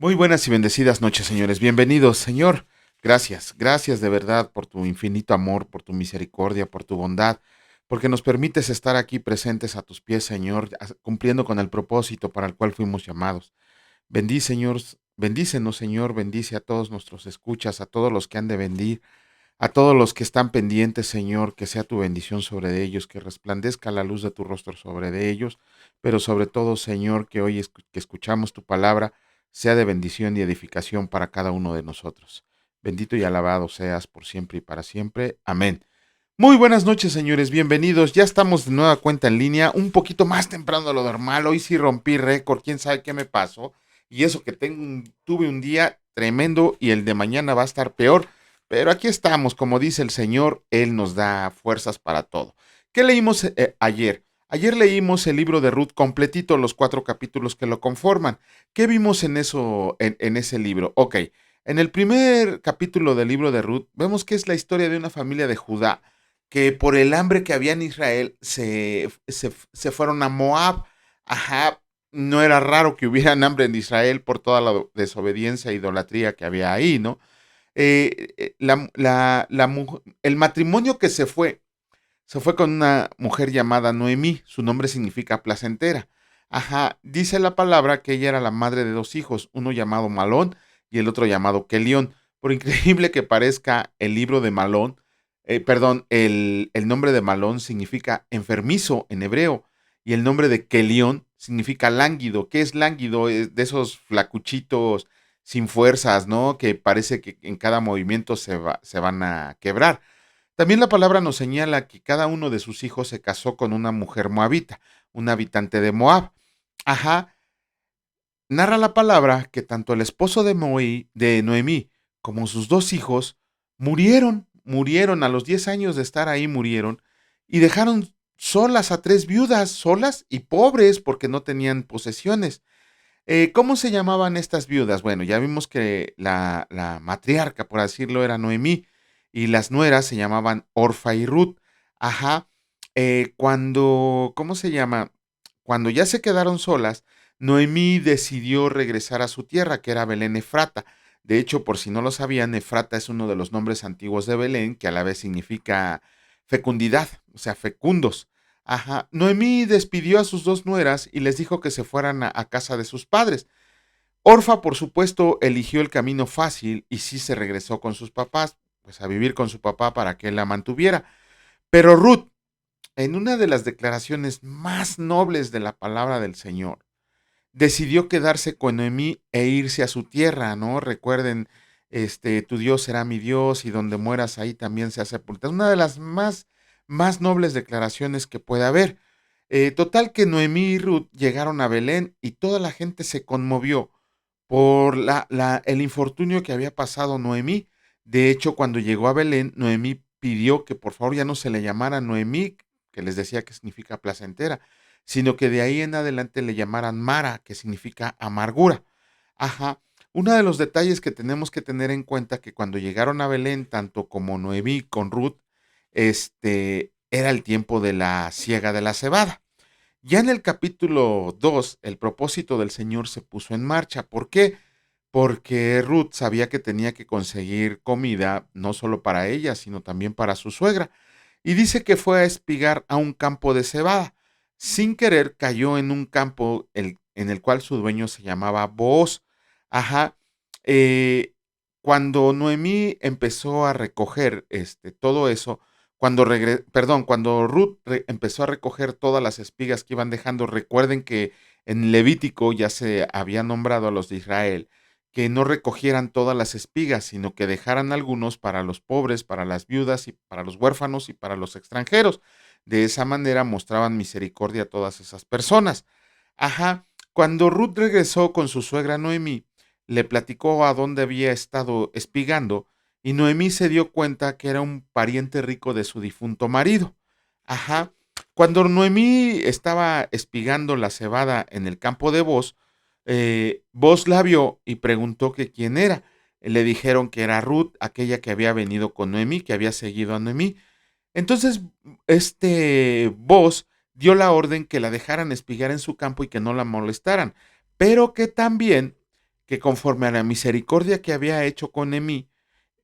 Muy buenas y bendecidas noches, señores. Bienvenidos, Señor. Gracias de verdad por tu infinito amor, por tu misericordia, por tu bondad, porque nos permites estar aquí presentes a tus pies, Señor, cumpliendo con el propósito para el cual fuimos llamados. Señor, bendícenos, Señor, bendice a todos nuestros escuchas, a todos los que han de venir, a todos los que están pendientes, Señor, que sea tu bendición sobre ellos, que resplandezca la luz de tu rostro sobre de ellos, pero sobre todo, Señor, que hoy que escuchamos tu palabra, sea de bendición y edificación para cada uno de nosotros. Bendito y alabado seas por siempre y para siempre. Amén. Muy buenas noches, señores, bienvenidos. Ya estamos de nueva cuenta en línea, un poquito más temprano de lo normal. Hoy sí rompí récord, quién sabe qué me pasó. Y eso que tuve un día tremendo y el de mañana va a estar peor. Pero aquí estamos, como dice el Señor, Él nos da fuerzas para todo. ¿Qué leímos ayer? Ayer leímos el libro de Ruth completito, los 4 capítulos que lo conforman. ¿Qué vimos en eso, en ese libro? Ok, en el primer capítulo del libro de Ruth, vemos que es la historia de una familia de Judá que por el hambre que había en Israel se fueron a Moab. Ajá, no era raro que hubieran hambre en Israel por toda la desobediencia e idolatría que había ahí, ¿no? El matrimonio que se fue con una mujer llamada Noemí, su nombre significa placentera. Ajá, dice la palabra que ella era la madre de dos hijos, uno llamado Malón y el otro llamado Kelión. Por increíble que parezca, el libro de Malón, perdón, el nombre de Malón significa enfermizo en hebreo y el nombre de Kelión significa lánguido. ¿Qué es lánguido? Es de esos flacuchitos sin fuerzas, ¿no? Que parece que en cada movimiento se van a quebrar. También la palabra nos señala que cada uno de sus hijos se casó con una mujer moabita, un habitante de Moab. Ajá, narra la palabra que tanto el esposo de Noemí como sus dos hijos murieron a los 10 años de estar ahí, murieron y dejaron solas a 3 viudas, solas y pobres porque no tenían posesiones. ¿Cómo se llamaban estas viudas? Bueno, ya vimos que la matriarca, por decirlo, era Noemí y las nueras se llamaban Orfa y Ruth. Ajá. ¿Cómo se llama? Cuando ya se quedaron solas, Noemí decidió regresar a su tierra, que era Belén Efrata. De hecho, por si no lo sabían, Efrata es uno de los nombres antiguos de Belén, que a la vez significa fecundidad, o sea, fecundos. Ajá. Noemí despidió a sus dos nueras y les dijo que se fueran a casa de sus padres. Orfa, por supuesto, eligió el camino fácil y sí se regresó con sus papás, pues a vivir con su papá para que él la mantuviera. Pero Ruth, en una de las declaraciones más nobles de la palabra del Señor, decidió quedarse con Noemí e irse a su tierra, ¿no? Recuerden, tu Dios será mi Dios y donde mueras ahí también se sepulta. Es una de las más nobles declaraciones que puede haber. Total que Noemí y Ruth llegaron a Belén y toda la gente se conmovió por el infortunio que había pasado Noemí. De hecho, cuando llegó a Belén, Noemí pidió que por favor ya no se le llamara Noemí, que les decía que significa placentera, sino que de ahí en adelante le llamaran Mara, que significa amargura. Ajá. Uno de los detalles que tenemos que tener en cuenta que cuando llegaron a Belén, tanto como Noemí con Ruth, era el tiempo de la siega de la cebada. Ya en el capítulo 2, el propósito del Señor se puso en marcha. ¿Por qué? Porque Ruth sabía que tenía que conseguir comida no solo para ella, sino también para su suegra. Y dice que fue a espigar a un campo de cebada. Sin querer cayó en un campo en el cual su dueño se llamaba Booz. Ajá. Eh, Cuando Noemí empezó a recoger todo eso, cuando Ruth empezó a recoger todas las espigas que iban dejando, recuerden que en Levítico ya se había nombrado a los de Israel que no recogieran todas las espigas, sino que dejaran algunos para los pobres, para las viudas y para los huérfanos y para los extranjeros. De esa manera mostraban misericordia a todas esas personas. Ajá. Cuando Ruth regresó con su suegra Noemí, le platicó a dónde había estado espigando y Noemí se dio cuenta que era un pariente rico de su difunto marido. Ajá. Cuando Noemí estaba espigando la cebada en el campo de Boz, Boz la vio y preguntó que quién era. Le dijeron que era Ruth, aquella que había venido con Noemí, que había seguido a Noemí. Entonces, Boz dio la orden que la dejaran espigar en su campo y que no la molestaran, pero que también que conforme a la misericordia que había hecho con Noemí,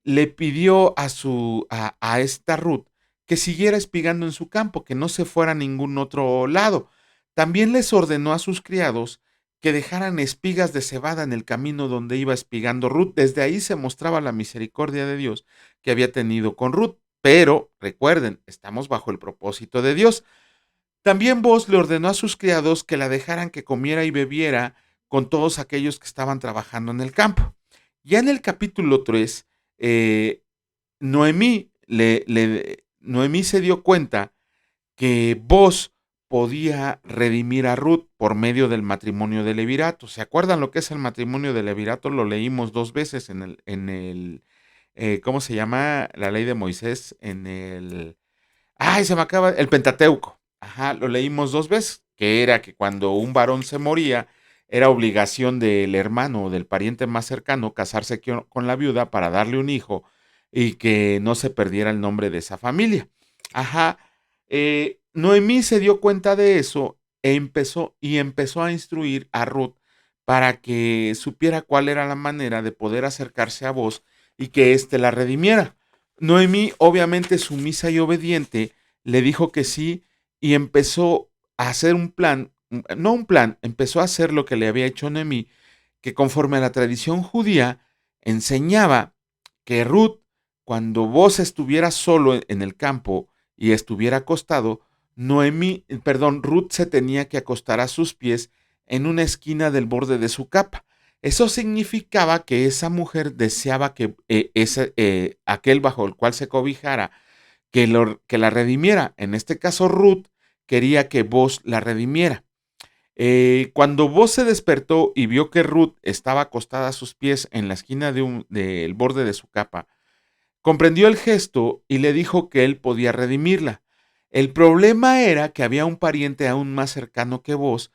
le pidió a esta Ruth que siguiera espigando en su campo, que no se fuera a ningún otro lado. También les ordenó a sus criados que dejaran espigas de cebada en el camino donde iba espigando Ruth. Desde ahí se mostraba la misericordia de Dios que había tenido con Ruth. Pero recuerden, estamos bajo el propósito de Dios. También Boaz le ordenó a sus criados que la dejaran que comiera y bebiera con todos aquellos que estaban trabajando en el campo. Ya en el capítulo 3, Noemí se dio cuenta que Boaz podía redimir a Ruth por medio del matrimonio de levirato. ¿Se acuerdan lo que es el matrimonio de levirato? Lo leímos 2 veces ¿cómo se llama? La ley de Moisés, ¡ay, se me acaba! El Pentateuco. Ajá, lo leímos 2 veces, que era que cuando un varón se moría, era obligación del hermano o del pariente más cercano casarse con la viuda para darle un hijo y que no se perdiera el nombre de esa familia. Ajá, Noemí se dio cuenta de eso empezó a instruir a Ruth para que supiera cuál era la manera de poder acercarse a vos y que éste la redimiera. Noemí, obviamente sumisa y obediente, le dijo que sí y empezó a hacer un plan, no un plan, empezó a hacer lo que le había hecho Noemí, que conforme a la tradición judía enseñaba que Ruth, cuando vos estuvieras solo en el campo y estuviera acostado, Ruth se tenía que acostar a sus pies en una esquina del borde de su capa. Eso significaba que esa mujer deseaba que aquel bajo el cual se cobijara, que la redimiera. En este caso, Ruth quería que Boaz la redimiera. Cuando Boaz se despertó y vio que Ruth estaba acostada a sus pies en la esquina del borde de su capa, comprendió el gesto y le dijo que él podía redimirla. El problema era que había un pariente aún más cercano que vos,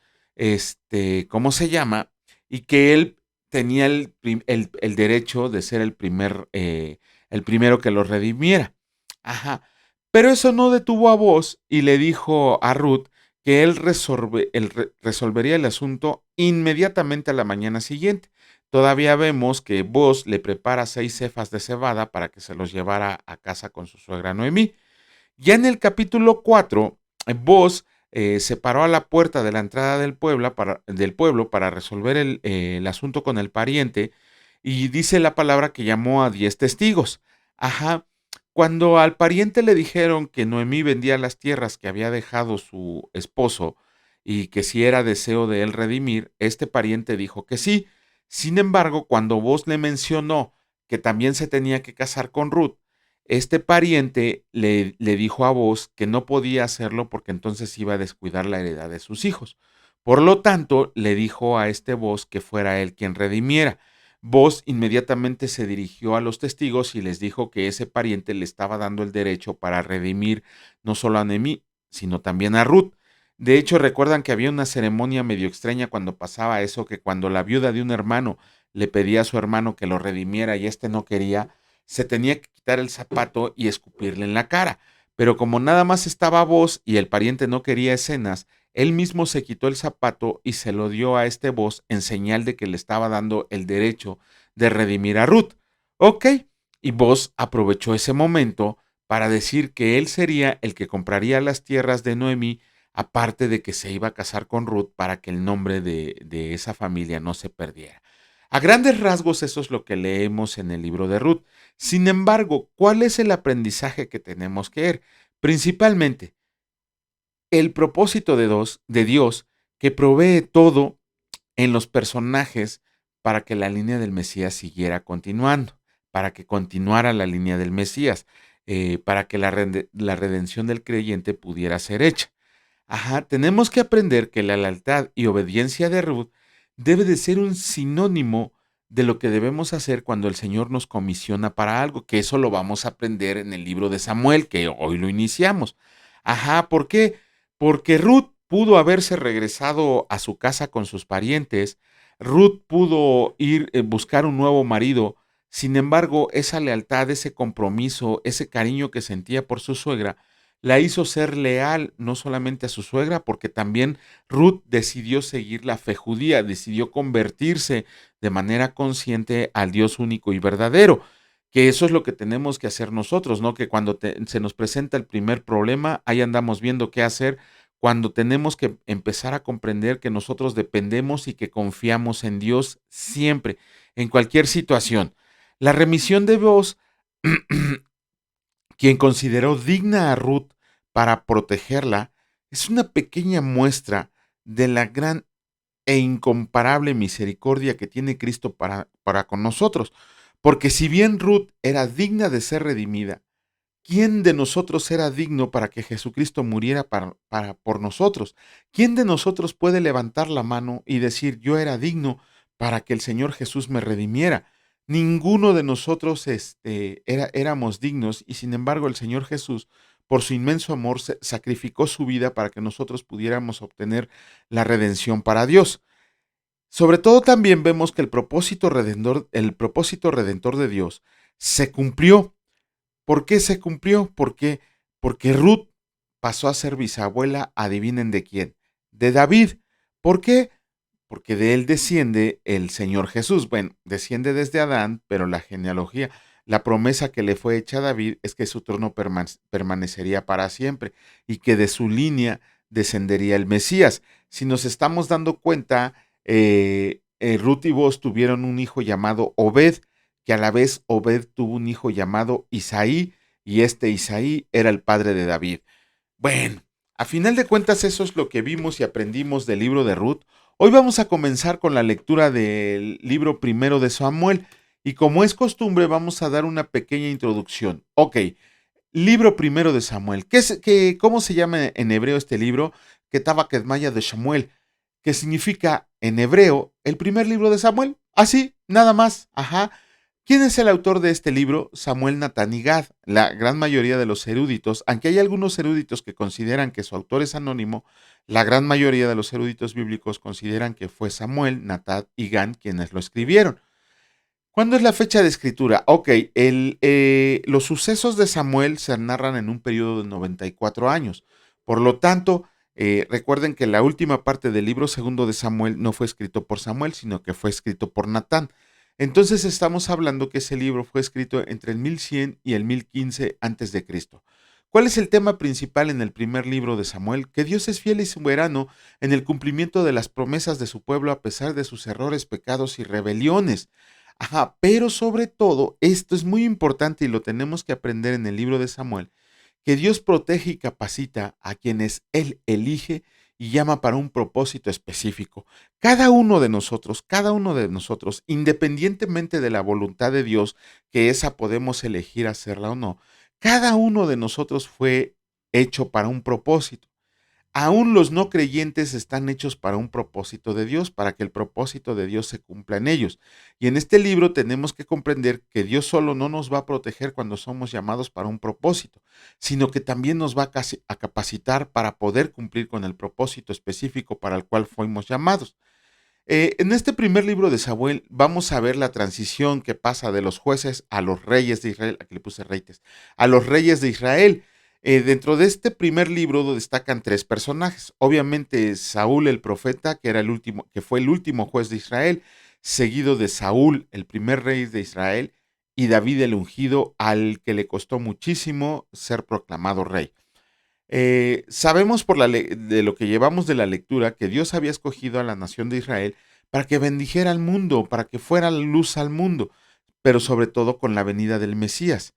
¿cómo se llama? Y que él tenía el derecho de ser el primero que lo redimiera. Ajá. Pero eso no detuvo a vos y le dijo a Ruth que él resolvería el asunto inmediatamente a la mañana siguiente. Todavía vemos que Boaz le prepara 6 cefas de cebada para que se los llevara a casa con su suegra Noemí. Ya en el capítulo 4, Boaz se paró a la puerta de la entrada del pueblo para resolver el asunto con el pariente y dice la palabra que llamó a 10 testigos. Ajá. Cuando al pariente le dijeron que Noemí vendía las tierras que había dejado su esposo y que si era deseo de él redimir, este pariente dijo que sí. Sin embargo, cuando Boaz le mencionó que también se tenía que casar con Ruth, este pariente le dijo a Boaz que no podía hacerlo porque entonces iba a descuidar la heredad de sus hijos. Por lo tanto, le dijo a este Boaz que fuera él quien redimiera. Boaz inmediatamente se dirigió a los testigos y les dijo que ese pariente le estaba dando el derecho para redimir no solo a Noemí, sino también a Ruth. De hecho, recuerdan que había una ceremonia medio extraña cuando pasaba eso, que cuando la viuda de un hermano le pedía a su hermano que lo redimiera y éste no quería, se tenía que quitar el zapato y escupirle en la cara. Pero como nada más estaba Boaz y el pariente no quería escenas, él mismo se quitó el zapato y se lo dio a este Boaz en señal de que le estaba dando el derecho de redimir a Ruth. Ok, y Boaz aprovechó ese momento para decir que él sería el que compraría las tierras de Noemí, aparte de que se iba a casar con Ruth para que el nombre de esa familia no se perdiera. A grandes rasgos eso es lo que leemos en el libro de Ruth. Sin embargo, ¿cuál es el aprendizaje que tenemos que ver? Principalmente, el propósito de Dios que provee todo en los personajes para que la línea del Mesías siguiera continuando, para que continuara la línea del Mesías, para que la redención del creyente pudiera ser hecha. Ajá, tenemos que aprender que la lealtad y obediencia de Ruth debe de ser un sinónimo de lo que debemos hacer cuando el Señor nos comisiona para algo, que eso lo vamos a aprender en el libro de Samuel, que hoy lo iniciamos. Ajá, ¿por qué? Porque Ruth pudo haberse regresado a su casa con sus parientes, Ruth pudo ir buscar un nuevo marido, sin embargo, esa lealtad, ese compromiso, ese cariño que sentía por su suegra, la hizo ser leal no solamente a su suegra, porque también Ruth decidió seguir la fe judía, decidió convertirse de manera consciente al Dios único y verdadero, que eso es lo que tenemos que hacer nosotros, ¿no? Que cuando se nos presenta el primer problema, ahí andamos viendo qué hacer, cuando tenemos que empezar a comprender que nosotros dependemos y que confiamos en Dios siempre, en cualquier situación. La remisión de voz, quien consideró digna a Ruth para protegerla, es una pequeña muestra de la gran e incomparable misericordia que tiene Cristo para con nosotros. Porque si bien Ruth era digna de ser redimida, ¿quién de nosotros era digno para que Jesucristo muriera por nosotros? ¿Quién de nosotros puede levantar la mano y decir, yo era digno para que el Señor Jesús me redimiera? Ninguno de nosotros éramos dignos, y sin embargo el Señor Jesús, por su inmenso amor, sacrificó su vida para que nosotros pudiéramos obtener la redención para Dios. Sobre todo también vemos que el propósito redentor de Dios se cumplió. ¿Por qué se cumplió? Porque Ruth pasó a ser bisabuela, adivinen de quién, de David. ¿Por qué? Porque de él desciende el Señor Jesús. Bueno, desciende desde Adán, pero la genealogía, la promesa que le fue hecha a David es que su trono permanecería para siempre y que de su línea descendería el Mesías. Si nos estamos dando cuenta, Ruth y Boz tuvieron un hijo llamado Obed, que a la vez Obed tuvo un hijo llamado Isaí, y este Isaí era el padre de David. Bueno, a final de cuentas eso es lo que vimos y aprendimos del libro de Ruth. Hoy vamos a comenzar con la lectura del libro primero de Samuel, y como es costumbre vamos a dar una pequeña introducción. Ok, libro primero de Samuel. ¿Cómo se llama en hebreo este libro? Ketabakedmaya de Samuel, que significa en hebreo el primer libro de Samuel. Así, nada más. Ajá. ¿Quién es el autor de este libro? Samuel Natán y Gad. La gran mayoría de los eruditos, aunque hay algunos eruditos que consideran que su autor es anónimo, la gran mayoría de los eruditos bíblicos consideran que fue Samuel, Natán y Gad quienes lo escribieron. ¿Cuándo es la fecha de escritura? Ok, los sucesos de Samuel se narran en un periodo de 94 años. Por lo tanto, recuerden que la última parte del libro segundo de Samuel no fue escrito por Samuel, sino que fue escrito por Natán. Entonces estamos hablando que ese libro fue escrito entre el 1100 y el 1015 antes de Cristo. ¿Cuál es el tema principal en el primer libro de Samuel? Que Dios es fiel y soberano en el cumplimiento de las promesas de su pueblo a pesar de sus errores, pecados y rebeliones. Ajá, pero sobre todo, esto es muy importante y lo tenemos que aprender en el libro de Samuel, que Dios protege y capacita a quienes Él elige y llama para un propósito específico. Cada uno de nosotros, independientemente de la voluntad de Dios, que esa podemos elegir hacerla o no, cada uno de nosotros fue hecho para un propósito. Aún los no creyentes están hechos para un propósito de Dios, para que el propósito de Dios se cumpla en ellos. Y en este libro tenemos que comprender que Dios solo no nos va a proteger cuando somos llamados para un propósito, sino que también nos va a capacitar para poder cumplir con el propósito específico para el cual fuimos llamados. En este primer libro de Samuel vamos a ver la transición que pasa de los jueces a los reyes de Israel. Aquí le puse reyes, a los reyes de Israel. Dentro de este primer libro destacan tres personajes. Obviamente Saúl el profeta, que era el último, que fue el último juez de Israel, seguido de Saúl, el primer rey de Israel, y David el ungido, al que le costó muchísimo ser proclamado rey. Sabemos de lo que llevamos de la lectura que Dios había escogido a la nación de Israel para que bendijera al mundo, para que fuera luz al mundo, pero sobre todo con la venida del Mesías.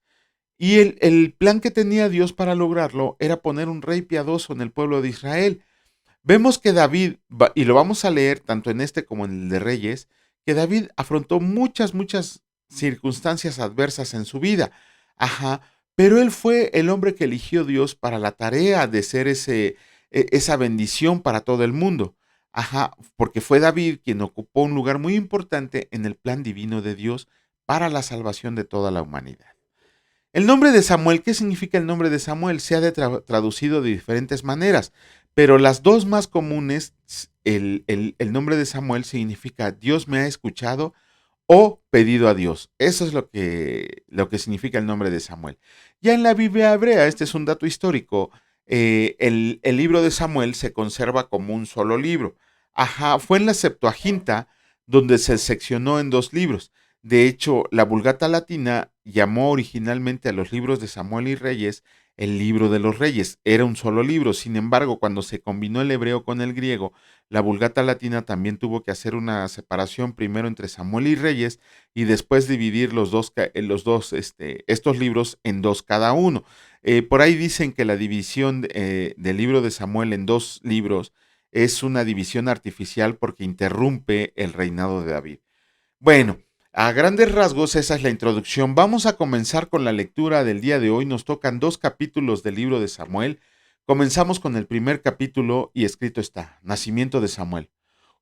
Y el plan que tenía Dios para lograrlo era poner un rey piadoso en el pueblo de Israel. Vemos que David, y lo vamos a leer tanto en este como en el de Reyes, que David afrontó muchas circunstancias adversas en su vida. Ajá, pero él fue el hombre que eligió Dios para la tarea de ser esa bendición para todo el mundo. Ajá, porque fue David quien ocupó un lugar muy importante en el plan divino de Dios para la salvación de toda la humanidad. El nombre de Samuel, ¿qué significa el nombre de Samuel? Se ha traducido de diferentes maneras, pero las dos más comunes, el nombre de Samuel significa Dios me ha escuchado o pedido a Dios. Eso es lo que significa el nombre de Samuel. Ya en la Biblia hebrea, este es un dato histórico, el libro de Samuel se conserva como un solo libro. Ajá, fue en la Septuaginta donde se seccionó en dos libros. De hecho, la Vulgata Latina llamó originalmente a los libros de Samuel y Reyes el libro de los Reyes. Era un solo libro. Sin embargo, cuando se combinó el hebreo con el griego, la Vulgata Latina también tuvo que hacer una separación primero entre Samuel y Reyes y después dividir estos libros en dos cada uno. Por ahí dicen que la división del libro de Samuel en dos libros es una división artificial porque interrumpe el reinado de David. Bueno, a grandes rasgos esa es la introducción. Vamos a comenzar con la lectura del día de hoy. Nos tocan dos capítulos del libro de Samuel. Comenzamos con el primer capítulo y escrito está, Nacimiento de Samuel.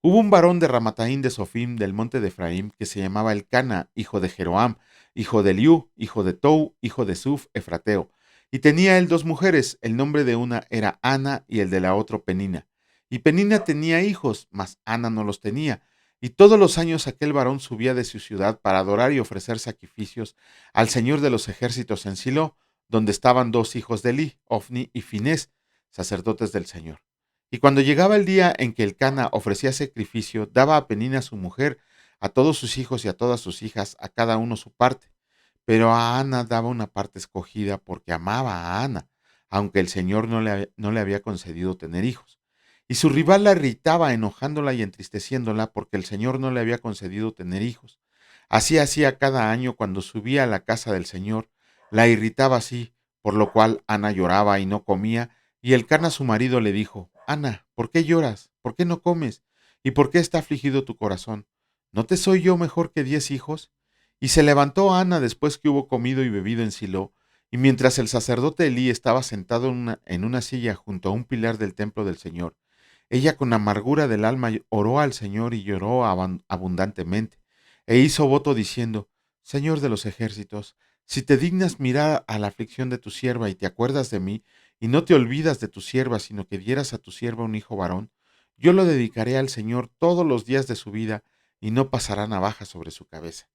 Hubo un varón de Ramataín de Sofim del monte de Efraín que se llamaba Elcana, hijo de Jeroam, hijo de Eliú, hijo de Tou, hijo de Suf, Efrateo. Y tenía él dos mujeres, el nombre de una era Ana y el de la otra Penina. Y Penina tenía hijos, mas Ana no los tenía. Y todos los años aquel varón subía de su ciudad para adorar y ofrecer sacrificios al Señor de los ejércitos en Silo, donde estaban dos hijos de Eli, Ofni y Finés, sacerdotes del Señor. Y cuando llegaba el día en que el Cana ofrecía sacrificio, daba a Penina su mujer, a todos sus hijos y a todas sus hijas, a cada uno su parte. Pero a Ana daba una parte escogida porque amaba a Ana, aunque el Señor no le había concedido tener hijos. Y su rival la irritaba, enojándola y entristeciéndola, porque el Señor no le había concedido tener hijos. Así hacía cada año cuando subía a la casa del Señor, la irritaba así, por lo cual Ana lloraba y no comía, y el Cana su marido le dijo: Ana, ¿por qué lloras? ¿Por qué no comes? ¿Y por qué está afligido tu corazón? ¿No te soy yo mejor que 10 hijos? Y se levantó Ana después que hubo comido y bebido en Silo, y mientras el sacerdote Elí estaba sentado en una silla junto a un pilar del templo del Señor, ella con amargura del alma oró al Señor y lloró abundantemente, e hizo voto diciendo: Señor de los ejércitos, si te dignas mirar a la aflicción de tu sierva y te acuerdas de mí, y no te olvidas de tu sierva, sino que dieras a tu sierva un hijo varón, yo lo dedicaré al Señor todos los días de su vida, y no pasará navaja sobre su cabeza.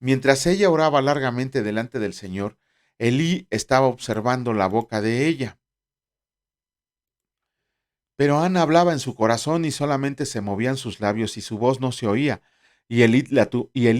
Mientras ella oraba largamente delante del Señor, Elí estaba observando la boca de ella. Pero Ana hablaba en su corazón y solamente se movían sus labios y su voz no se oía, y Elí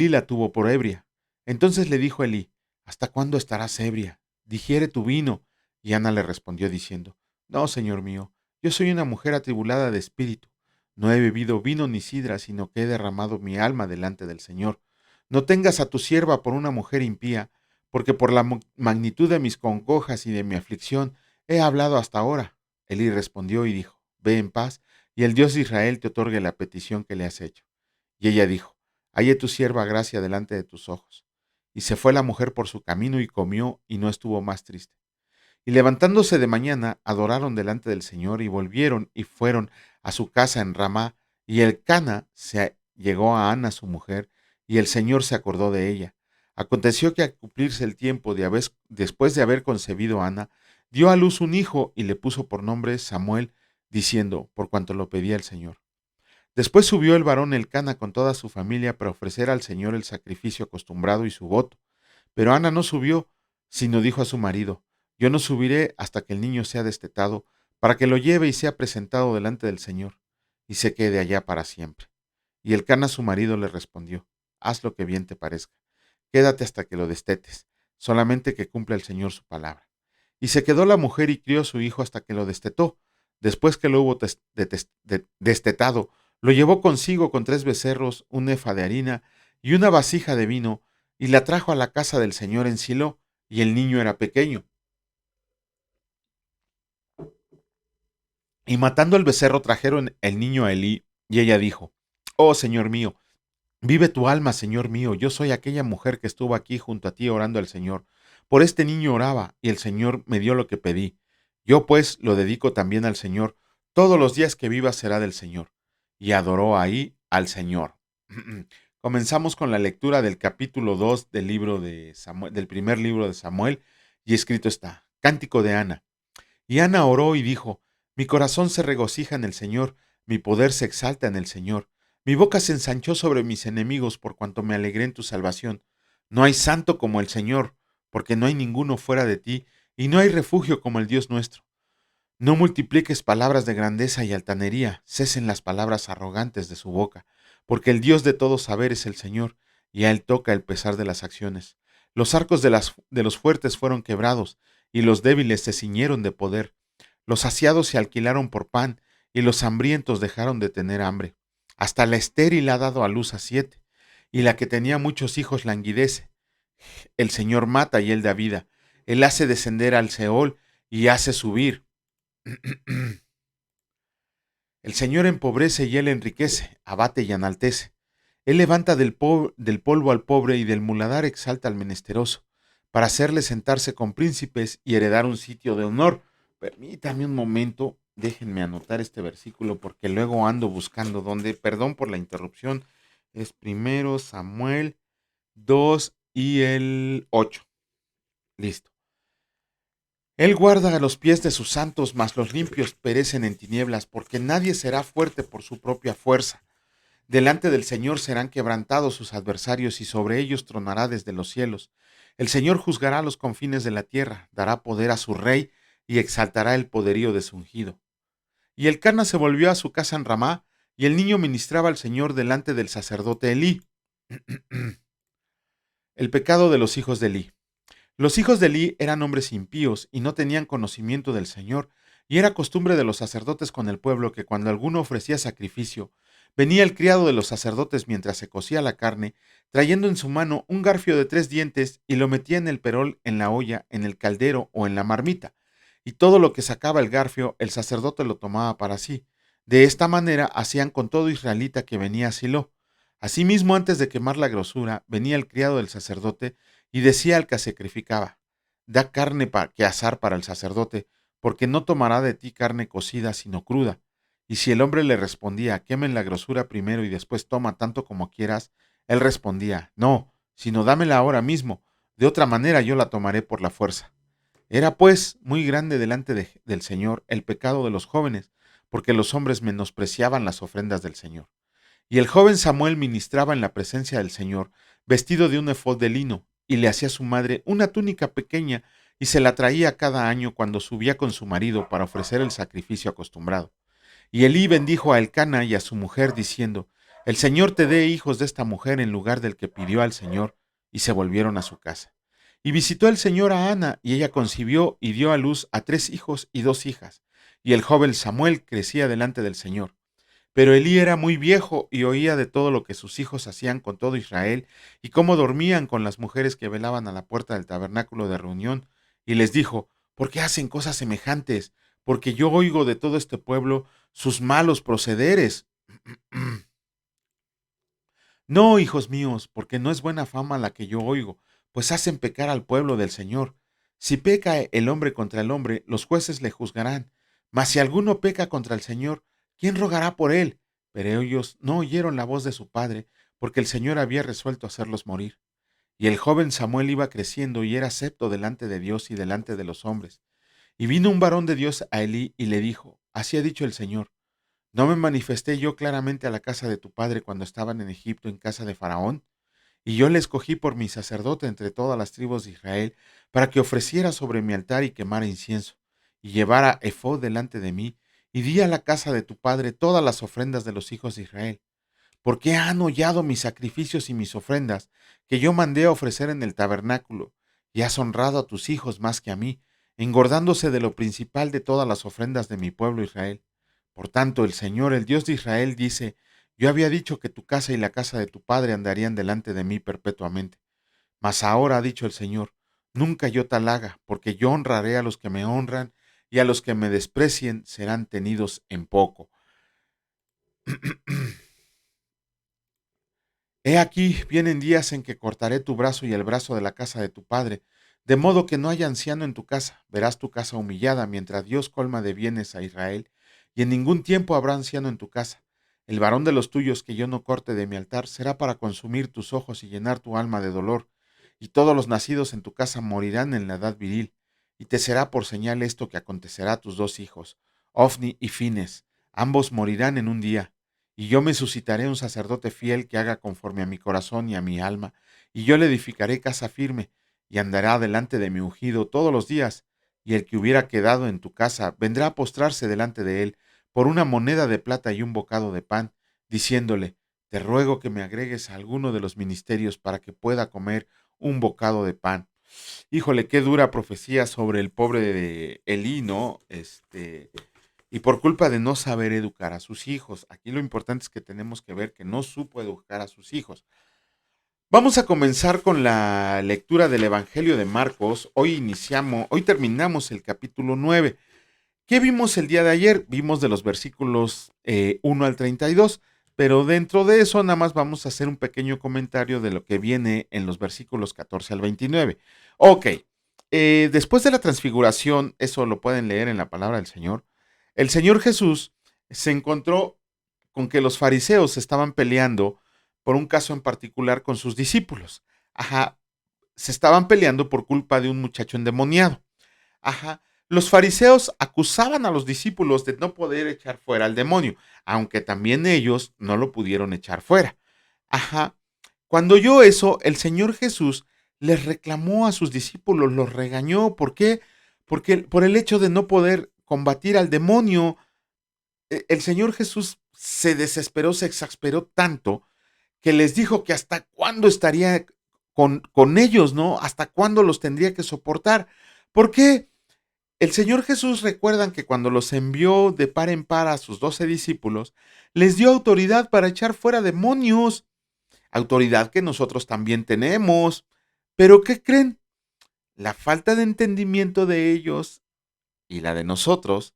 la tuvo por ebria. Entonces le dijo Elí: ¿Hasta cuándo estarás ebria? Digiere tu vino. Y Ana le respondió diciendo: No, señor mío, yo soy una mujer atribulada de espíritu. No he bebido vino ni sidra, sino que he derramado mi alma delante del Señor. No tengas a tu sierva por una mujer impía, porque por la magnitud de mis congojas y de mi aflicción he hablado hasta ahora. Elí respondió y dijo: Ve en paz, y el Dios de Israel te otorgue la petición que le has hecho. Y ella dijo: Halle tu sierva gracia delante de tus ojos. Y se fue la mujer por su camino y comió, y no estuvo más triste. Y levantándose de mañana, adoraron delante del Señor, y volvieron y fueron a su casa en Ramá, y el Cana se llegó a Ana su mujer, y el Señor se acordó de ella. Aconteció que al cumplirse el tiempo después de haber concebido Ana, dio a luz un hijo y le puso por nombre Samuel, diciendo: por cuanto lo pedía el Señor. Después subió el varón Elcana con toda su familia para ofrecer al Señor el sacrificio acostumbrado y su voto. Pero Ana no subió, sino dijo a su marido: Yo no subiré hasta que el niño sea destetado, para que lo lleve y sea presentado delante del Señor, y se quede allá para siempre. Y Elcana su marido le respondió: Haz lo que bien te parezca, quédate hasta que lo destetes, solamente que cumpla el Señor su palabra. Y se quedó la mujer y crió su hijo hasta que lo destetó. Después que lo hubo destetado, lo llevó consigo con 3 becerros, un efa de harina y una vasija de vino, y la trajo a la casa del Señor en Silo, y el niño era pequeño. Y matando el becerro trajeron el niño a Elí, y ella dijo: Oh, Señor mío, vive tu alma, Señor mío, yo soy aquella mujer que estuvo aquí junto a ti orando al Señor. Por este niño oraba, y el Señor me dio lo que pedí. Yo pues lo dedico también al Señor. Todos los días que viva será del Señor. Y adoró ahí al Señor. Comenzamos con la lectura del capítulo 2 del libro de Samuel, del primer libro de Samuel, y escrito está: Cántico de Ana. Y Ana oró y dijo: Mi corazón se regocija en el Señor, mi poder se exalta en el Señor. Mi boca se ensanchó sobre mis enemigos por cuanto me alegré en tu salvación. No hay santo como el Señor, porque no hay ninguno fuera de ti, y no hay refugio como el Dios nuestro. No multipliques palabras de grandeza y altanería, cesen las palabras arrogantes de su boca, porque el Dios de todo saber es el Señor, y a él toca el pesar de las acciones. Los arcos de los fuertes fueron quebrados, y los débiles se ciñeron de poder. Los saciados se alquilaron por pan, y los hambrientos dejaron de tener hambre. Hasta la estéril ha dado a luz a 7, y la que tenía muchos hijos languidece. El Señor mata y él da vida. Él hace descender al Seol y hace subir. El Señor empobrece y él enriquece, abate y enaltece. Él levanta del polvo al pobre y del muladar exalta al menesteroso, para hacerle sentarse con príncipes y heredar un sitio de honor. Permítame un momento, déjenme anotar este versículo porque luego ando buscando dónde. Perdón por la interrupción. Es primero Samuel 2 y el 8. Listo. Él guarda a los pies de sus santos, mas los limpios perecen en tinieblas, porque nadie será fuerte por su propia fuerza. Delante del Señor serán quebrantados sus adversarios y sobre ellos tronará desde los cielos. El Señor juzgará los confines de la tierra, dará poder a su rey y exaltará el poderío de su ungido. Y el Elcana se volvió a su casa en Ramá, y el niño ministraba al Señor delante del sacerdote Elí. El pecado de los hijos de Elí. Los hijos de Elí eran hombres impíos y no tenían conocimiento del Señor, y era costumbre de los sacerdotes con el pueblo que cuando alguno ofrecía sacrificio, venía el criado de los sacerdotes mientras se cocía la carne, trayendo en su mano un garfio de 3 dientes y lo metía en el perol, en la olla, en el caldero o en la marmita, y todo lo que sacaba el garfio el sacerdote lo tomaba para sí. De esta manera hacían con todo israelita que venía a Silo. Asimismo, antes de quemar la grosura, venía el criado del sacerdote y decía al que sacrificaba: da carne que asar para el sacerdote, porque no tomará de ti carne cocida, sino cruda. Y si el hombre le respondía: quemen la grosura primero y después toma tanto como quieras, él respondía: no, sino dámela ahora mismo, de otra manera yo la tomaré por la fuerza. Era pues muy grande delante del Señor el pecado de los jóvenes, porque los hombres menospreciaban las ofrendas del Señor. Y el joven Samuel ministraba en la presencia del Señor, vestido de un efod de lino, y le hacía a su madre una túnica pequeña, y se la traía cada año cuando subía con su marido para ofrecer el sacrificio acostumbrado. Y Elí bendijo a Elcana y a su mujer, diciendo: el Señor te dé hijos de esta mujer en lugar del que pidió al Señor, y se volvieron a su casa. Y visitó el Señor a Ana, y ella concibió y dio a luz a 3 hijos y 2 hijas. Y el joven Samuel crecía delante del Señor. Pero Elí era muy viejo y oía de todo lo que sus hijos hacían con todo Israel y cómo dormían con las mujeres que velaban a la puerta del tabernáculo de reunión. Y les dijo: ¿por qué hacen cosas semejantes? Porque yo oigo de todo este pueblo sus malos procederes. No, hijos míos, porque no es buena fama la que yo oigo, pues hacen pecar al pueblo del Señor. Si peca el hombre contra el hombre, los jueces le juzgarán. Mas si alguno peca contra el Señor, ¿quién rogará por él? Pero ellos no oyeron la voz de su padre, porque el Señor había resuelto hacerlos morir. Y el joven Samuel iba creciendo y era acepto delante de Dios y delante de los hombres. Y vino un varón de Dios a Elí y le dijo: así ha dicho el Señor: ¿no me manifesté yo claramente a la casa de tu padre cuando estaban en Egipto en casa de Faraón? Y yo le escogí por mi sacerdote entre todas las tribus de Israel, para que ofreciera sobre mi altar y quemara incienso, y llevara efod delante de mí, y di a la casa de tu padre todas las ofrendas de los hijos de Israel. ¿Por qué han hollado mis sacrificios y mis ofrendas, que yo mandé a ofrecer en el tabernáculo, y has honrado a tus hijos más que a mí, engordándose de lo principal de todas las ofrendas de mi pueblo Israel? Por tanto, el Señor, el Dios de Israel, dice: yo había dicho que tu casa y la casa de tu padre andarían delante de mí perpetuamente. Mas ahora ha dicho el Señor: nunca yo tal haga, porque yo honraré a los que me honran, y a los que me desprecien serán tenidos en poco. He aquí, vienen días en que cortaré tu brazo y el brazo de la casa de tu padre, de modo que no haya anciano en tu casa. Verás tu casa humillada, mientras Dios colma de bienes a Israel, y en ningún tiempo habrá anciano en tu casa. El varón de los tuyos que yo no corte de mi altar será para consumir tus ojos y llenar tu alma de dolor, y todos los nacidos en tu casa morirán en la edad viril, y te será por señal esto que acontecerá a tus 2 hijos, Ofni y Fines, ambos morirán en un día. y yo me suscitaré un sacerdote fiel que haga conforme a mi corazón y a mi alma, y yo le edificaré casa firme, y andará delante de mi ungido todos los días, y el que hubiera quedado en tu casa vendrá a postrarse delante de él por una moneda de plata y un bocado de pan, diciéndole, te ruego que me agregues a alguno de los ministerios para que pueda comer un bocado de pan. Híjole, qué dura profecía sobre el pobre de Elí, ¿no? Y por culpa de no saber educar a sus hijos. Aquí lo importante es que tenemos que ver que no supo educar a sus hijos. Vamos a comenzar con la lectura del Evangelio de Marcos. Hoy terminamos el capítulo 9. ¿Qué vimos el día de ayer? Vimos de los versículos 1 al 32, pero dentro de eso nada más vamos a hacer un pequeño comentario de lo que viene en los versículos 14 al 29. Ok, después de la transfiguración, eso lo pueden leer en la palabra del Señor, el Señor Jesús se encontró con que los fariseos estaban peleando por un caso en particular con sus discípulos. Ajá, se estaban peleando por culpa de un muchacho endemoniado. Ajá. Los fariseos acusaban a los discípulos de no poder echar fuera al demonio, aunque también ellos no lo pudieron echar fuera. Ajá. Cuando oyó eso, el Señor Jesús les reclamó a sus discípulos, los regañó. ¿Por qué? Porque por el hecho de no poder combatir al demonio, el Señor Jesús se desesperó, se exasperó tanto que les dijo que hasta cuándo estaría con ellos, ¿no? Hasta cuándo los tendría que soportar. ¿Por qué? El Señor Jesús, recuerdan que cuando los envió de par en par a sus 12 discípulos, les dio autoridad para echar fuera demonios, autoridad que nosotros también tenemos. Pero ¿qué creen? La falta de entendimiento de ellos y la de nosotros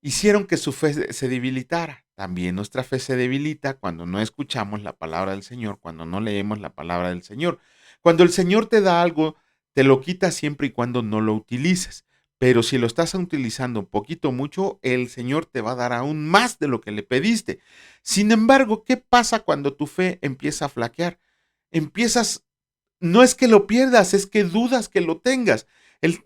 hicieron que su fe se debilitara. También nuestra fe se debilita cuando no escuchamos la palabra del Señor, cuando no leemos la palabra del Señor. Cuando el Señor te da algo, te lo quita siempre y cuando no lo utilices. Pero si lo estás utilizando poquito o mucho, el Señor te va a dar aún más de lo que le pediste. Sin embargo, ¿qué pasa cuando tu fe empieza a flaquear? Empiezas, no es que lo pierdas, es que dudas que lo tengas.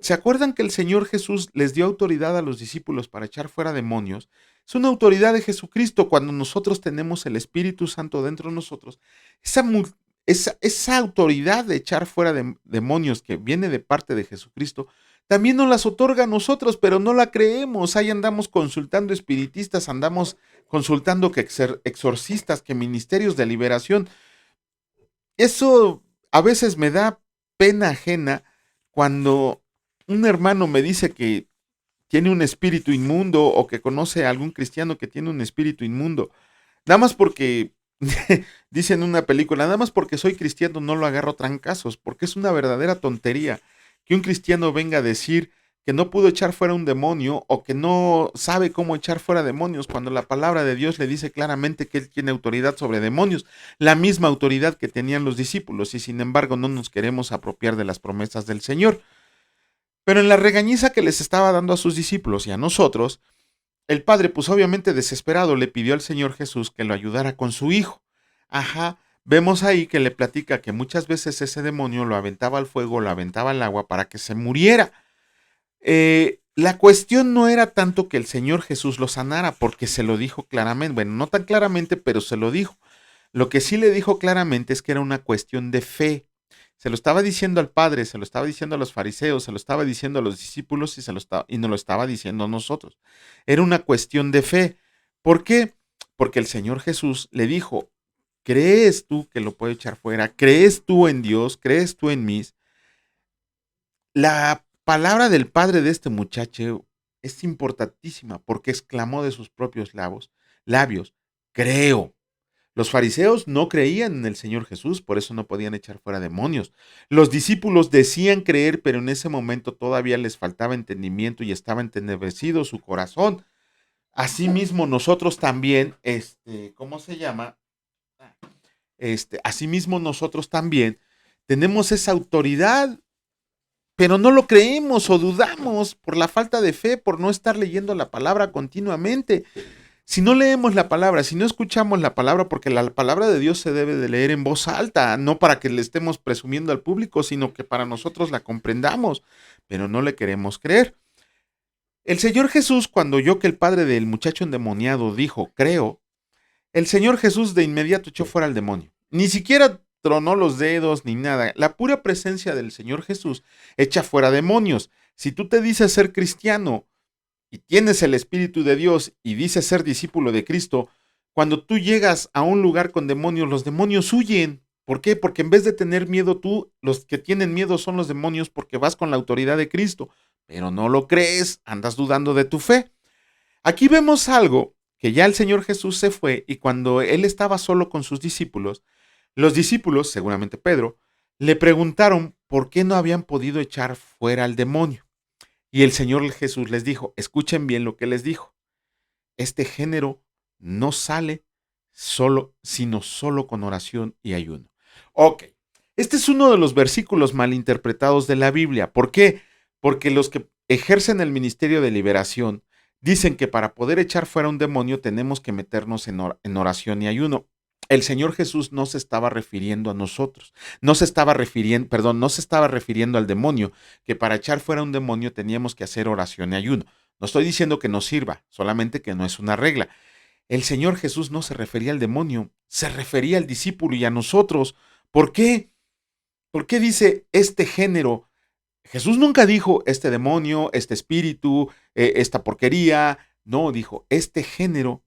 ¿Se acuerdan que el Señor Jesús les dio autoridad a los discípulos para echar fuera demonios? Es una autoridad de Jesucristo cuando nosotros tenemos el Espíritu Santo dentro de nosotros. Esa autoridad de echar fuera demonios que viene de parte de Jesucristo, también nos las otorga a nosotros, pero no la creemos. Ahí andamos consultando espiritistas, andamos consultando que exorcistas, que ministerios de liberación. Eso a veces me da pena ajena cuando un hermano me dice que tiene un espíritu inmundo o que conoce a algún cristiano que tiene un espíritu inmundo. Nada más porque, dice en una película, nada más porque soy cristiano no lo agarro trancazos, porque es una verdadera tontería que un cristiano venga a decir que no pudo echar fuera un demonio o que no sabe cómo echar fuera demonios cuando la palabra de Dios le dice claramente que él tiene autoridad sobre demonios, la misma autoridad que tenían los discípulos, y sin embargo no nos queremos apropiar de las promesas del Señor. Pero en la regañiza que les estaba dando a sus discípulos y a nosotros, el padre, pues obviamente desesperado, le pidió al Señor Jesús que lo ayudara con su hijo. Ajá, vemos ahí que le platica que muchas veces ese demonio lo aventaba al fuego, lo aventaba al agua para que se muriera. La cuestión no era tanto que el Señor Jesús lo sanara, porque se lo dijo claramente, bueno, no tan claramente, pero se lo dijo. Lo que sí le dijo claramente es que era una cuestión de fe. Se lo estaba diciendo al Padre, se lo estaba diciendo a los fariseos, se lo estaba diciendo a los discípulos y nos lo estaba diciendo a nosotros. Era una cuestión de fe. ¿Por qué? Porque el Señor Jesús le dijo, ¿crees tú que lo puedo echar fuera? ¿Crees tú en Dios? ¿Crees tú en mí? La palabra del padre de este muchacho es importantísima porque exclamó de sus propios labios, creo. Los fariseos no creían en el Señor Jesús, por eso no podían echar fuera demonios. Los discípulos decían creer, pero en ese momento todavía les faltaba entendimiento y estaba entenebrecido su corazón. Asimismo, nosotros también, ¿cómo se llama? Asimismo, nosotros también tenemos esa autoridad, pero no lo creemos o dudamos por la falta de fe, por no estar leyendo la palabra continuamente. Si no leemos la palabra, si no escuchamos la palabra, porque la palabra de Dios se debe de leer en voz alta, no para que le estemos presumiendo al público, sino que para nosotros la comprendamos, pero no le queremos creer. El Señor Jesús, cuando oyó que el padre del muchacho endemoniado dijo, creo, El Señor Jesús de inmediato echó fuera al demonio. Ni siquiera tronó los dedos ni nada. La pura presencia del Señor Jesús echa fuera demonios. Si tú te dices ser cristiano y tienes el Espíritu de Dios y dices ser discípulo de Cristo, cuando tú llegas a un lugar con demonios, los demonios huyen. ¿Por qué? Porque en vez de tener miedo tú, los que tienen miedo son los demonios porque vas con la autoridad de Cristo. Pero no lo crees, andas dudando de tu fe. Aquí vemos algo que ya el Señor Jesús se fue y cuando él estaba solo con sus discípulos, los discípulos, seguramente Pedro, le preguntaron por qué no habían podido echar fuera al demonio. Y el Señor Jesús les dijo, escuchen bien lo que les dijo, este género no sale solo, sino solo con oración y ayuno. Ok, este es uno de los versículos malinterpretados de la Biblia. ¿Por qué? Porque los que ejercen el ministerio de liberación dicen que para poder echar fuera un demonio tenemos que meternos en oración y ayuno. El Señor Jesús no se estaba refiriendo a nosotros, no se estaba refiriendo, perdón, no se estaba refiriendo al demonio, que para echar fuera un demonio teníamos que hacer oración y ayuno. No estoy diciendo que no sirva, solamente que no es una regla. El Señor Jesús no se refería al demonio, se refería al discípulo y a nosotros. ¿Por qué? ¿Por qué dice este género? Jesús nunca dijo este demonio, este espíritu, esta porquería. No, dijo, este género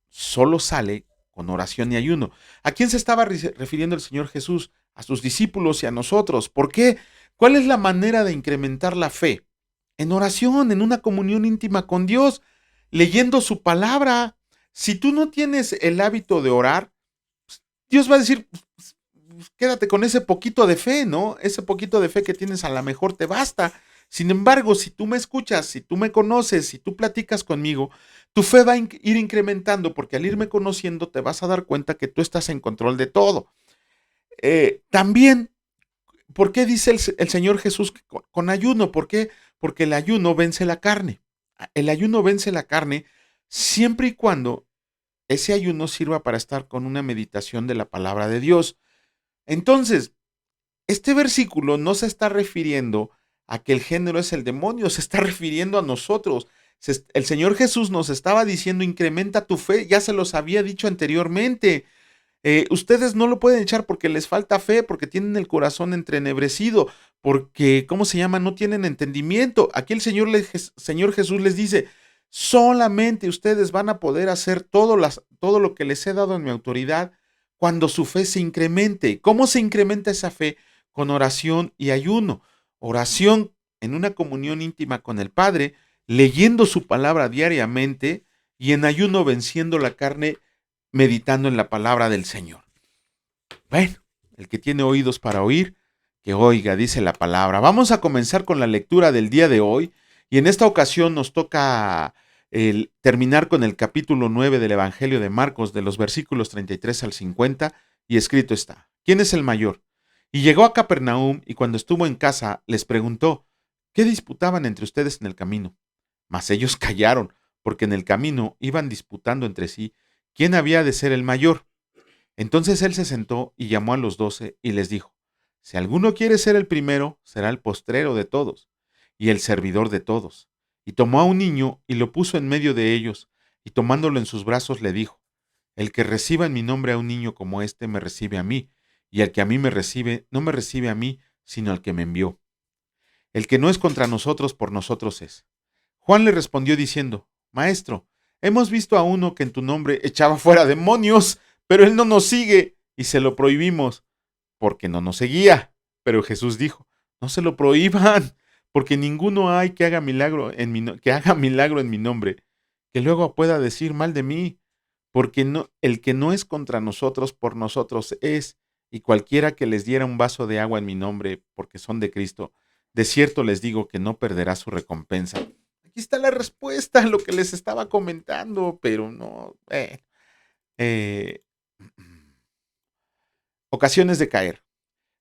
solo sale con oración y ayuno. ¿A quién se estaba refiriendo el Señor Jesús? A sus discípulos y a nosotros. ¿Por qué? ¿Cuál es la manera de incrementar la fe? En oración, en una comunión íntima con Dios, leyendo su palabra. Si tú no tienes el hábito de orar, Dios va a decir, quédate con ese poquito de fe, ¿no? Ese poquito de fe que tienes a lo mejor te basta. Sin embargo, si tú me escuchas, si tú me conoces, si tú platicas conmigo, tu fe va a ir incrementando porque al irme conociendo te vas a dar cuenta que tú estás en control de todo. También, ¿por qué dice el Señor Jesús que con ayuno? ¿Por qué? Porque el ayuno vence la carne. El ayuno vence la carne siempre y cuando ese ayuno sirva para estar con una meditación de la palabra de Dios. Entonces, este versículo no se está refiriendo a que el género es el demonio, se está refiriendo a nosotros. El Señor Jesús nos estaba diciendo, incrementa tu fe, ya se los había dicho anteriormente. Ustedes no lo pueden echar porque les falta fe, porque tienen el corazón entrenebrecido, porque, ¿cómo se llama? No tienen entendimiento. Aquí el Señor Jesús les dice, solamente ustedes van a poder hacer todo lo que les he dado en mi autoridad cuando su fe se incremente. ¿Cómo se incrementa esa fe? Con oración y ayuno. Oración en una comunión íntima con el Padre, leyendo su palabra diariamente y en ayuno venciendo la carne meditando en la palabra del Señor. Bueno, el que tiene oídos para oír, que oiga, dice la palabra. Vamos a comenzar con la lectura del día de hoy y en esta ocasión nos toca terminar con el capítulo 9 del Evangelio de Marcos, de los versículos 33 al 50, y escrito está, ¿quién es el mayor? Y llegó a Capernaum y cuando estuvo en casa les preguntó, ¿qué disputaban entre ustedes en el camino? Mas ellos callaron, porque en el camino iban disputando entre sí quién había de ser el mayor. Entonces él se sentó y llamó a los 12 y les dijo, si alguno quiere ser el primero, será el postrero de todos y el servidor de todos. Y tomó a un niño y lo puso en medio de ellos, y tomándolo en sus brazos le dijo, el que reciba en mi nombre a un niño como este me recibe a mí, y el que a mí me recibe no me recibe a mí, sino al que me envió. El que no es contra nosotros, por nosotros es. Juan le respondió diciendo, Maestro, hemos visto a uno que en tu nombre echaba fuera demonios, pero él no nos sigue y se lo prohibimos, porque no nos seguía. Pero Jesús dijo, no se lo prohíban, porque ninguno hay que haga que haga milagro en mi nombre, que luego pueda decir mal de mí, porque no, el que no es contra nosotros, por nosotros es, y cualquiera que les diera un vaso de agua en mi nombre, porque son de Cristo, de cierto les digo que no perderá su recompensa. Aquí está la respuesta a lo que les estaba comentando, pero no. Eh, Ocasiones de caer.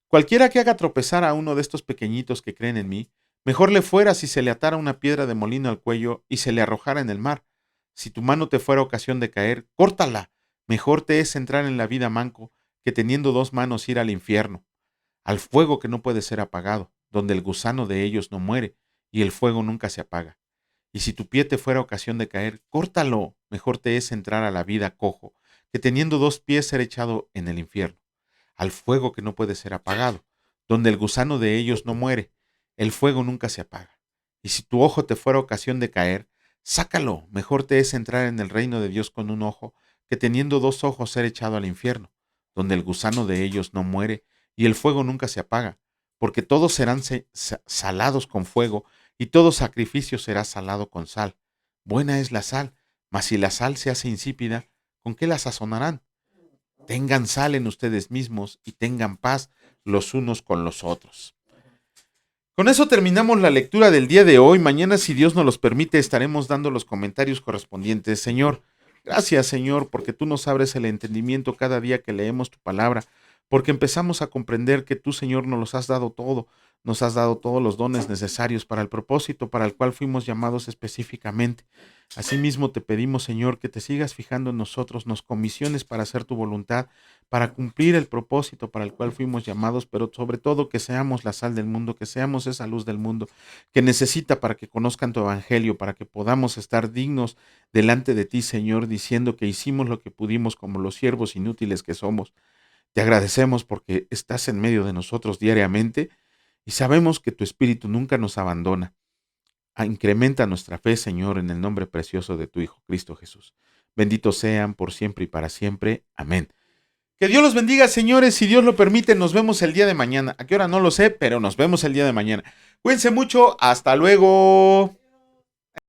Cualquiera que haga tropezar a uno de estos pequeñitos que creen en mí, mejor le fuera si se le atara una piedra de molino al cuello y se le arrojara en el mar. Si tu mano te fuera ocasión de caer, córtala. Mejor te es entrar en la vida manco que teniendo dos manos ir al infierno, al fuego que no puede ser apagado, donde el gusano de ellos no muere y el fuego nunca se apaga. Y si tu pie te fuera ocasión de caer, córtalo. Mejor te es entrar a la vida cojo que teniendo 2 pies ser echado en el infierno, al fuego que no puede ser apagado, donde el gusano de ellos no muere, el fuego nunca se apaga. Y si tu ojo te fuera ocasión de caer, sácalo, mejor te es entrar en el reino de Dios con un ojo, que teniendo 2 ojos ser echado al infierno, donde el gusano de ellos no muere, y el fuego nunca se apaga, porque todos serán salados con fuego, y todo sacrificio será salado con sal. Buena es la sal, mas si la sal se hace insípida, ¿con qué la sazonarán? Tengan sal en ustedes mismos y tengan paz los unos con los otros. Con eso terminamos la lectura del día de hoy. Mañana, si Dios nos los permite, estaremos dando los comentarios correspondientes. Señor, gracias, Señor, porque tú nos abres el entendimiento cada día que leemos tu palabra, porque empezamos a comprender que tú, Señor, nos los has dado todo, nos has dado todos los dones necesarios para el propósito para el cual fuimos llamados específicamente. Asimismo, te pedimos, Señor, que te sigas fijando en nosotros, nos comisiones para hacer tu voluntad, para cumplir el propósito para el cual fuimos llamados, pero sobre todo que seamos la sal del mundo, que seamos esa luz del mundo que necesita para que conozcan tu evangelio, para que podamos estar dignos delante de ti, Señor, diciendo que hicimos lo que pudimos como los siervos inútiles que somos. Te agradecemos porque estás en medio de nosotros diariamente y sabemos que tu Espíritu nunca nos abandona. Incrementa nuestra fe, Señor, en el nombre precioso de tu Hijo, Cristo Jesús. Benditos sean por siempre y para siempre. Amén. Que Dios los bendiga, señores. Si Dios lo permite, nos vemos el día de mañana. ¿A qué hora? No lo sé, pero nos vemos el día de mañana. Cuídense mucho. Hasta luego.